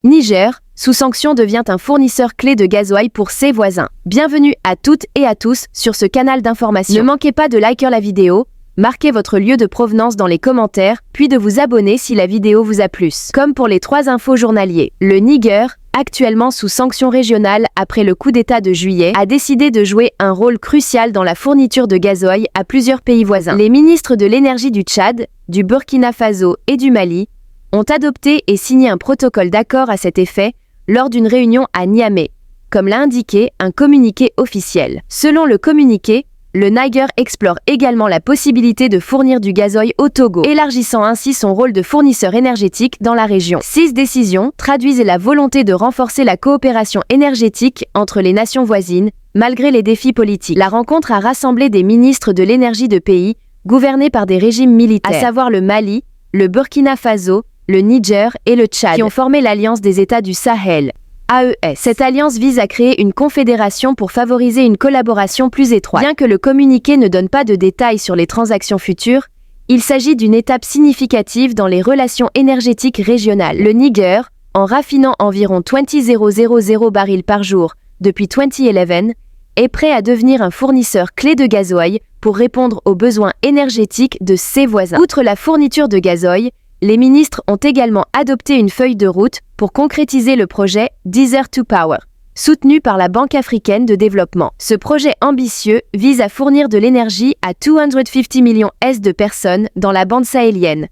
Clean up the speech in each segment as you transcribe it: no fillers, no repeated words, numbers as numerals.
Niger, sous sanction, devient un fournisseur clé de gasoil pour ses voisins. Bienvenue à toutes et à tous sur ce canal d'information. Ne manquez pas de liker la vidéo, marquez votre lieu de provenance dans les commentaires, puis de vous abonner si la vidéo vous a plu. Comme pour les 3 infos journaliers, le Niger, actuellement sous sanction régionale après le coup d'État de juillet, a décidé de jouer un rôle crucial dans la fourniture de gasoil à plusieurs pays voisins. Les ministres de l'énergie du Tchad, du Burkina Faso et du Mali ont adopté et signé un protocole d'accord à cet effet lors d'une réunion à Niamey, comme l'a indiqué un communiqué officiel. Selon le communiqué, le Niger explore également la possibilité de fournir du gazoil au Togo, élargissant ainsi son rôle de fournisseur énergétique dans la région. 6 décisions traduisent la volonté de renforcer la coopération énergétique entre les nations voisines, malgré les défis politiques. La rencontre a rassemblé des ministres de l'énergie de pays gouvernés par des régimes militaires, à savoir le Mali, le Burkina Faso, le Niger et le Tchad, qui ont formé l'Alliance des États du Sahel, AES. Cette alliance vise à créer une confédération pour favoriser une collaboration plus étroite. Bien que le communiqué ne donne pas de détails sur les transactions futures, il s'agit d'une étape significative dans les relations énergétiques régionales. Le Niger, en raffinant environ 20,000 barils par jour depuis 2011, est prêt à devenir un fournisseur clé de gazoil pour répondre aux besoins énergétiques de ses voisins. Outre la fourniture de gazoil, les ministres ont également adopté une feuille de route pour concrétiser le projet Desert to Power, soutenu par la Banque africaine de développement. Ce projet ambitieux vise à fournir de l'énergie à 250 millions de personnes dans la bande sahélienne,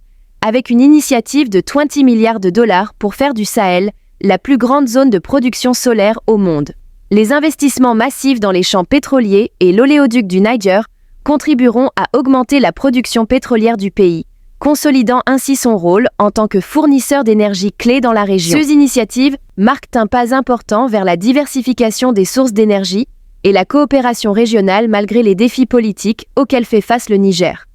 avec une initiative de 20 milliards de dollars pour faire du Sahel la plus grande zone de production solaire au monde. Les investissements massifs dans les champs pétroliers et l'oléoduc du Niger contribueront à augmenter la production pétrolière du pays, consolidant ainsi son rôle en tant que fournisseur d'énergie clé dans la région. Ces initiatives marquent un pas important vers la diversification des sources d'énergie et la coopération régionale malgré les défis politiques auxquels fait face le Niger.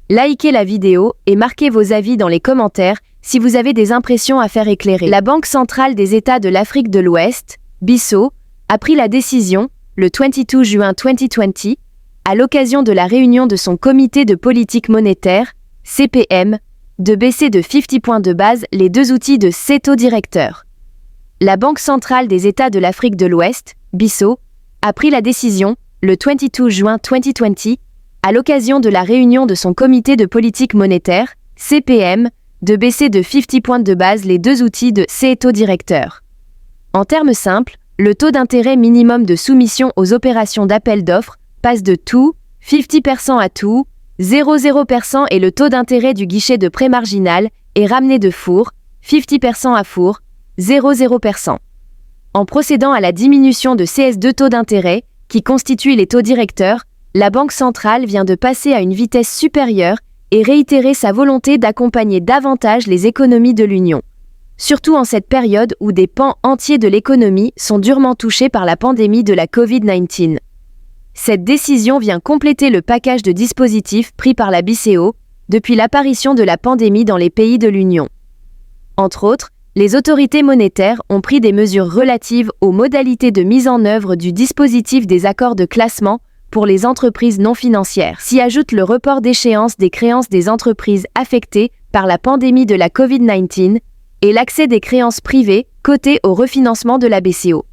Likez la vidéo et marquez vos avis dans les commentaires si vous avez des impressions à faire éclairer. La Banque centrale des États de l'Afrique de l'Ouest, BISO, a pris la décision, le 22 juin 2020, à l'occasion de la réunion de son comité de politique monétaire, CPM, de baisser de 50 points de base les 2 outils de ses taux directeurs. La Banque centrale des États de l'Afrique de l'Ouest, BISO, a pris la décision, le 22 juin 2020, à l'occasion de la réunion de son comité de politique monétaire, CPM, de baisser de 50 points de base les 2 outils de ses taux directeurs. En termes simples, le taux d'intérêt minimum de soumission aux opérations d'appel d'offres passe de 50% à 0,0% et le taux d'intérêt du guichet de prêt marginal est ramené de 50% à 0,0%. En procédant à la diminution de ces 2 taux d'intérêt, qui constituent les taux directeurs, la Banque centrale vient de passer à une vitesse supérieure et réitérer sa volonté d'accompagner davantage les économies de l'Union. Surtout en cette période où des pans entiers de l'économie sont durement touchés par la pandémie de la Covid-19. Cette décision vient compléter le package de dispositifs pris par la BCE depuis l'apparition de la pandémie dans les pays de l'Union. Entre autres, les autorités monétaires ont pris des mesures relatives aux modalités de mise en œuvre du dispositif des accords de classement pour les entreprises non financières. S'y ajoute le report d'échéance des créances des entreprises affectées par la pandémie de la Covid-19 et l'accès des créances privées cotées au refinancement de la BCE.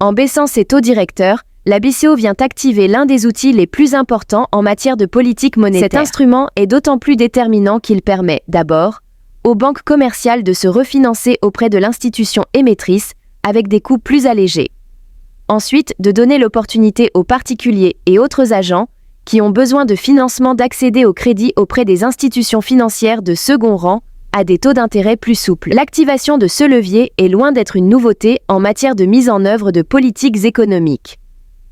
En baissant ses taux directeurs, la BCE vient activer l'un des outils les plus importants en matière de politique monétaire. Cet instrument est d'autant plus déterminant qu'il permet, d'abord, aux banques commerciales de se refinancer auprès de l'institution émettrice avec des coûts plus allégés. Ensuite, de donner l'opportunité aux particuliers et autres agents qui ont besoin de financement d'accéder au crédit auprès des institutions financières de second rang à des taux d'intérêt plus souples. L'activation de ce levier est loin d'être une nouveauté en matière de mise en œuvre de politiques économiques.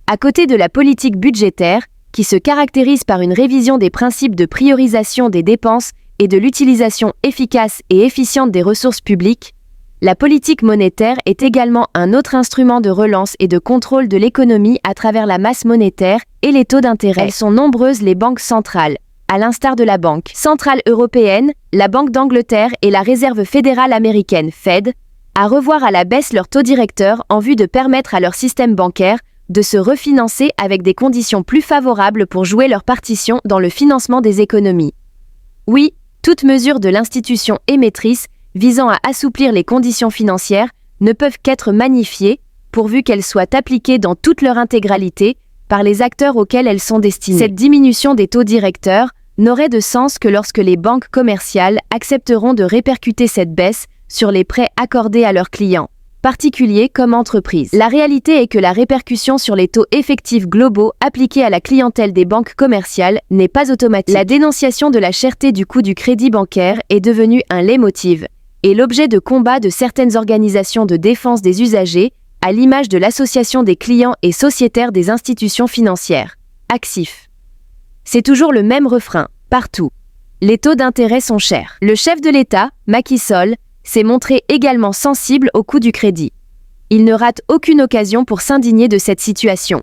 À côté de la politique budgétaire, qui se caractérise par une révision des principes de priorisation des dépenses et de l'utilisation efficace et efficiente des ressources publiques, la politique monétaire est également un autre instrument de relance et de contrôle de l'économie à travers la masse monétaire et les taux d'intérêt. Elles sont nombreuses les banques centrales, à l'instar de la Banque centrale européenne, la Banque d'Angleterre et la Réserve fédérale américaine, Fed, à revoir à la baisse leurs taux directeurs en vue de permettre à leur système bancaire de se refinancer avec des conditions plus favorables pour jouer leur partition dans le financement des économies. Oui, toute mesure de l'institution émettrice visant à assouplir les conditions financières ne peuvent qu'être magnifiées, pourvu qu'elles soient appliquées dans toute leur intégralité par les acteurs auxquels elles sont destinées. Cette diminution des taux directeurs n'aurait de sens que lorsque les banques commerciales accepteront de répercuter cette baisse sur les prêts accordés à leurs clients, particuliers comme entreprises. La réalité est que la répercussion sur les taux effectifs globaux appliqués à la clientèle des banques commerciales n'est pas automatique. La dénonciation de la cherté du coût du crédit bancaire est devenue un leitmotiv et l'objet de combat de certaines organisations de défense des usagers, à l'image de l'Association des clients et sociétaires des institutions financières, ACSIF. C'est toujours le même refrain, partout. Les taux d'intérêt sont chers. Le chef de l'État, Macky Sall, s'est montré également sensible au coût du crédit. Il ne rate aucune occasion pour s'indigner de cette situation.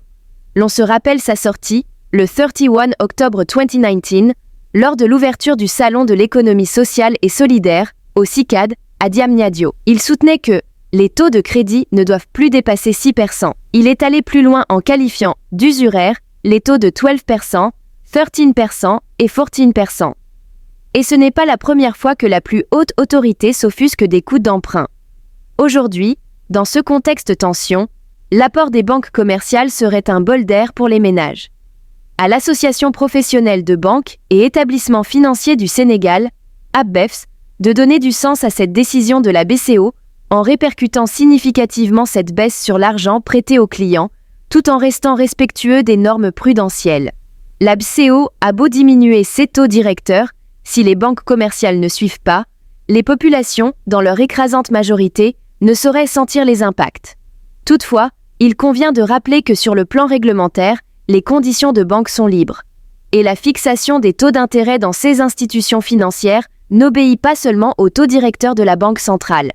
L'on se rappelle sa sortie, le 31 octobre 2019, lors de l'ouverture du Salon de l'économie sociale et solidaire, au CICAD, à Diamniadio. Il soutenait que les taux de crédit ne doivent plus dépasser 6%. Il est allé plus loin en qualifiant d'usuraires les taux de 12%, 13% et 14%. Et ce n'est pas la première fois que la plus haute autorité s'offusque des coûts d'emprunt. Aujourd'hui, dans ce contexte tension, l'apport des banques commerciales serait un bol d'air pour les ménages. À l'Association professionnelle de banques et établissements financiers du Sénégal, ABEFS, de donner du sens à cette décision de la BCO en répercutant significativement cette baisse sur l'argent prêté aux clients, tout en restant respectueux des normes prudentielles. La BCO a beau diminuer ses taux directeurs, si les banques commerciales ne suivent pas, les populations, dans leur écrasante majorité, ne sauraient sentir les impacts. Toutefois, il convient de rappeler que sur le plan réglementaire, les conditions de banque sont libres. Et la fixation des taux d'intérêt dans ces institutions financières n'obéit pas seulement au taux directeur de la Banque centrale.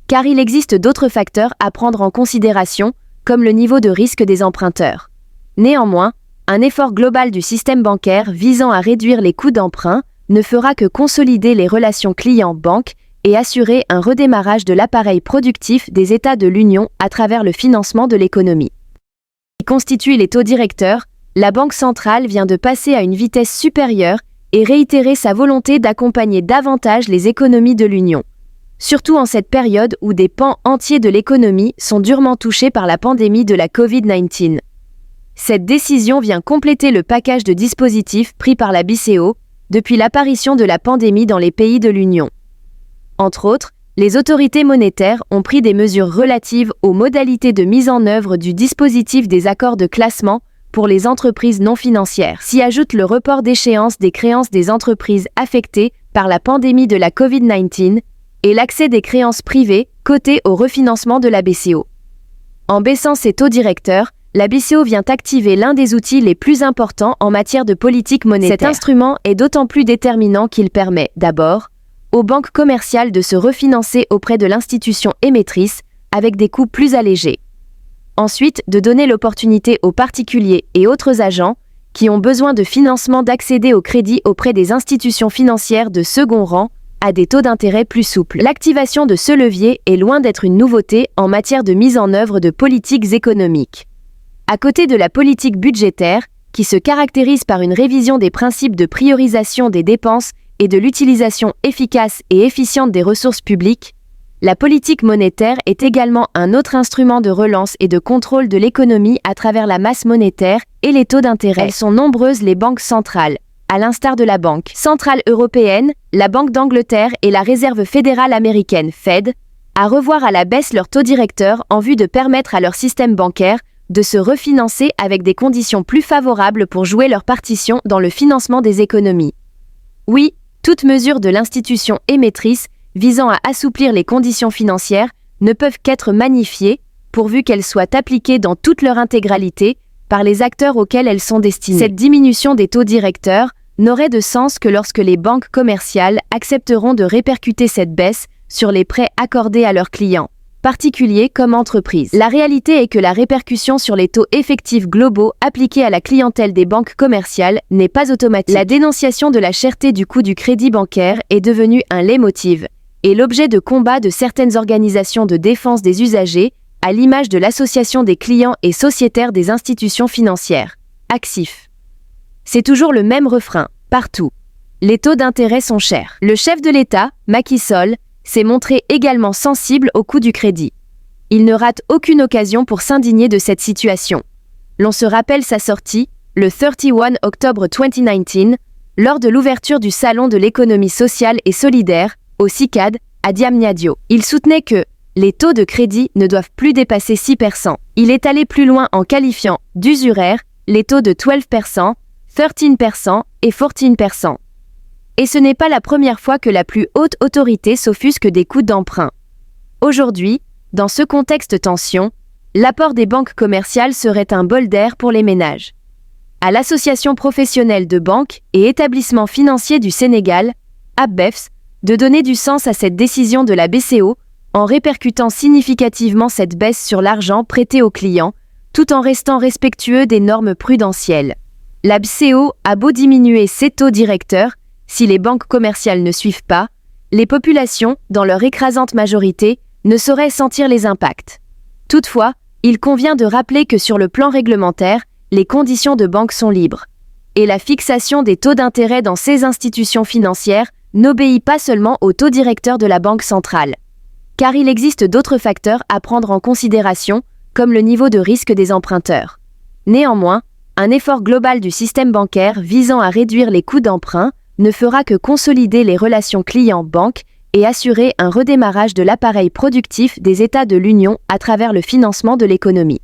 Car il existe d'autres facteurs à prendre en considération, comme le niveau de risque des emprunteurs. Néanmoins, un effort global du système bancaire visant à réduire les coûts d'emprunt ne fera que consolider les relations clients-banques et assurer un redémarrage de l'appareil productif des États de l'Union à travers le financement de l'économie. Qui constitue les taux directeurs, la Banque centrale vient de passer à une vitesse supérieure et réitérer sa volonté d'accompagner davantage les économies de l'Union. Surtout en cette période où des pans entiers de l'économie sont durement touchés par la pandémie de la Covid-19. Cette décision vient compléter le package de dispositifs pris par la BCO depuis l'apparition de la pandémie dans les pays de l'Union. Entre autres, les autorités monétaires ont pris des mesures relatives aux modalités de mise en œuvre du dispositif des accords de classement pour les entreprises non financières. S'y ajoute le report d'échéance des créances des entreprises affectées par la pandémie de la Covid-19 et l'accès des créances privées cotées au refinancement de la BCO. En baissant ses taux directeurs, la BCO vient activer l'un des outils les plus importants en matière de politique monétaire. Cet instrument est d'autant plus déterminant qu'il permet, d'abord, aux banques commerciales de se refinancer auprès de l'institution émettrice avec des coûts plus allégés. Ensuite, de donner l'opportunité aux particuliers et autres agents qui ont besoin de financement d'accéder au crédit auprès des institutions financières de second rang à des taux d'intérêt plus souples. L'activation de ce levier est loin d'être une nouveauté en matière de mise en œuvre de politiques économiques. À côté de la politique budgétaire, qui se caractérise par une révision des principes de priorisation des dépenses et de l'utilisation efficace et efficiente des ressources publiques, la politique monétaire est également un autre instrument de relance et de contrôle de l'économie à travers la masse monétaire et les taux d'intérêt. Elles sont nombreuses les banques centrales, à l'instar de la Banque centrale européenne, la Banque d'Angleterre et la Réserve fédérale américaine Fed, à revoir à la baisse leurs taux directeurs en vue de permettre à leur système bancaire de se refinancer avec des conditions plus favorables pour jouer leur partition dans le financement des économies. Oui, toute mesure de l'institution émettrice visant à assouplir les conditions financières ne peuvent qu'être magnifiées, pourvu qu'elles soient appliquées dans toute leur intégralité par les acteurs auxquels elles sont destinées. Cette diminution des taux directeurs n'aurait de sens que lorsque les banques commerciales accepteront de répercuter cette baisse sur les prêts accordés à leurs clients, particuliers comme entreprises. La réalité est que la répercussion sur les taux effectifs globaux appliqués à la clientèle des banques commerciales n'est pas automatique. La dénonciation de la cherté du coût du crédit bancaire est devenue un leitmotiv et l'objet de combat de certaines organisations de défense des usagers, à l'image de l'Association des clients et sociétaires des institutions financières, ACSIF. C'est toujours le même refrain, partout. Les taux d'intérêt sont chers. Le chef de l'État, Macky Sall, s'est montré également sensible au coût du crédit. Il ne rate aucune occasion pour s'indigner de cette situation. L'on se rappelle sa sortie, le 31 octobre 2019, lors de l'ouverture du Salon de l'économie sociale et solidaire, au CICAD, à Diamniadio. Il soutenait que les taux de crédit ne doivent plus dépasser 6%. Il est allé plus loin en qualifiant d'usuraires les taux de 12%, 13% et 14%. Et ce n'est pas la première fois que la plus haute autorité s'offusque des coûts d'emprunt. Aujourd'hui, dans ce contexte tension, l'apport des banques commerciales serait un bol d'air pour les ménages. À l'Association professionnelle de banques et établissements financiers du Sénégal, ABEFS, de donner du sens à cette décision de la BCO en répercutant significativement cette baisse sur l'argent prêté aux clients, tout en restant respectueux des normes prudentielles. La BCO a beau diminuer ses taux directeurs, si les banques commerciales ne suivent pas, les populations, dans leur écrasante majorité, ne sauraient sentir les impacts. Toutefois, il convient de rappeler que sur le plan réglementaire, les conditions de banque sont libres. Et la fixation des taux d'intérêt dans ces institutions financières n'obéit pas seulement au taux directeur de la Banque centrale. Car il existe d'autres facteurs à prendre en considération, comme le niveau de risque des emprunteurs. Néanmoins, un effort global du système bancaire visant à réduire les coûts d'emprunt ne fera que consolider les relations clients-banques et assurer un redémarrage de l'appareil productif des États de l'Union à travers le financement de l'économie.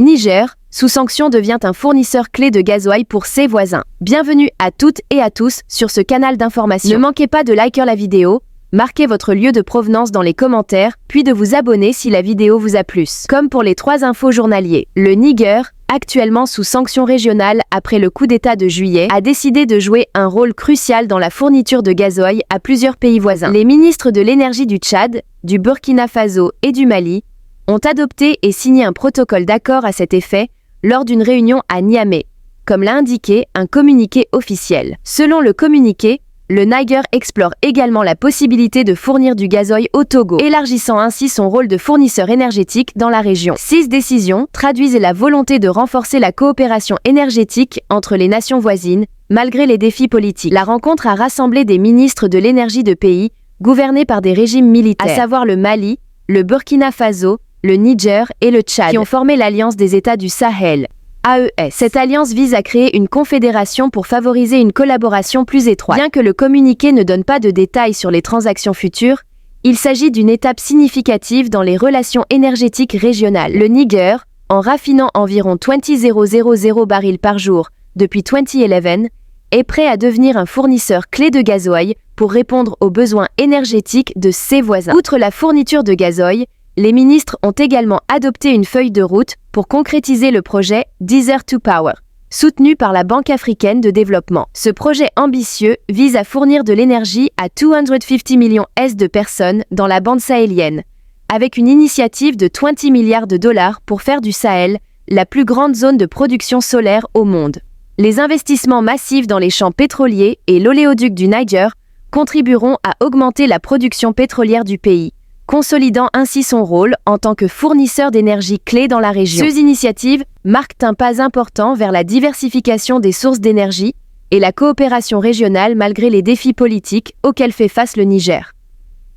Niger, sous sanction, devient un fournisseur clé de gasoil pour ses voisins. Bienvenue à toutes et à tous sur ce canal d'information. Ne manquez pas de liker la vidéo, marquez votre lieu de provenance dans les commentaires, puis de vous abonner si la vidéo vous a plu. Comme pour les 3 infos journaliers, le Niger, actuellement sous sanction régionale après le coup d'État de juillet, a décidé de jouer un rôle crucial dans la fourniture de gasoil à plusieurs pays voisins. Les ministres de l'énergie du Tchad, du Burkina Faso et du Mali ont adopté et signé un protocole d'accord à cet effet lors d'une réunion à Niamey, comme l'a indiqué un communiqué officiel. Selon le communiqué, le Niger explore également la possibilité de fournir du gazoil au Togo, élargissant ainsi son rôle de fournisseur énergétique dans la région. Ces décisions traduisent la volonté de renforcer la coopération énergétique entre les nations voisines, malgré les défis politiques. La rencontre a rassemblé des ministres de l'énergie de pays gouvernés par des régimes militaires, à savoir le Mali, le Burkina Faso, le Niger et le Tchad, qui ont formé l'Alliance des États du Sahel, AES. Cette alliance vise à créer une confédération pour favoriser une collaboration plus étroite. Bien que le communiqué ne donne pas de détails sur les transactions futures, il s'agit d'une étape significative dans les relations énergétiques régionales. Le Niger, en raffinant environ 20,000 barils par jour depuis 2011, est prêt à devenir un fournisseur clé de gazoil pour répondre aux besoins énergétiques de ses voisins. Outre la fourniture de gazoil, les ministres ont également adopté une feuille de route pour concrétiser le projet Desert to Power, soutenu par la Banque africaine de développement. Ce projet ambitieux vise à fournir de l'énergie à 250 millions de personnes dans la bande sahélienne, avec une initiative de 20 milliards de dollars pour faire du Sahel la plus grande zone de production solaire au monde. Les investissements massifs dans les champs pétroliers et l'oléoduc du Niger contribueront à augmenter la production pétrolière du pays, consolidant ainsi son rôle en tant que fournisseur d'énergie clé dans la région. Ces initiatives marquent un pas important vers la diversification des sources d'énergie et la coopération régionale malgré les défis politiques auxquels fait face le Niger.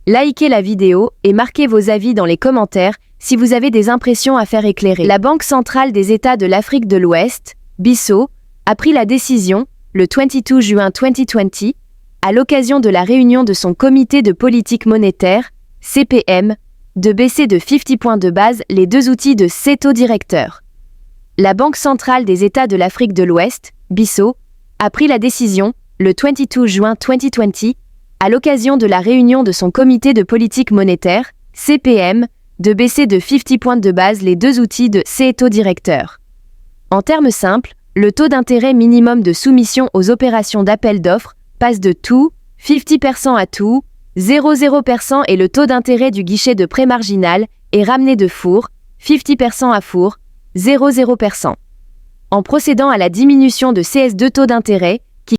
Likez la vidéo et marquez vos avis dans les commentaires si vous avez des impressions à faire éclairer. La Banque centrale des États de l'Afrique de l'Ouest, BISO, a pris la décision, le 22 juin 2020, à l'occasion de la réunion de son comité de politique monétaire, CPM, de baisser de 50 points de base les 2 outils de ses taux directeurs. La Banque centrale des États de l'Afrique de l'Ouest, BISO, a pris la décision, le 22 juin 2020, à l'occasion de la réunion de son comité de politique monétaire, CPM, de baisser de 50 points de base les 2 outils de ses taux directeurs. En termes simples, le taux d'intérêt minimum de soumission aux opérations d'appel d'offres passe de 50% à 0,0% et le taux d'intérêt du guichet de prêt marginal est ramené de 50% à 0,0%. En procédant à la diminution de ces 2 taux d'intérêt,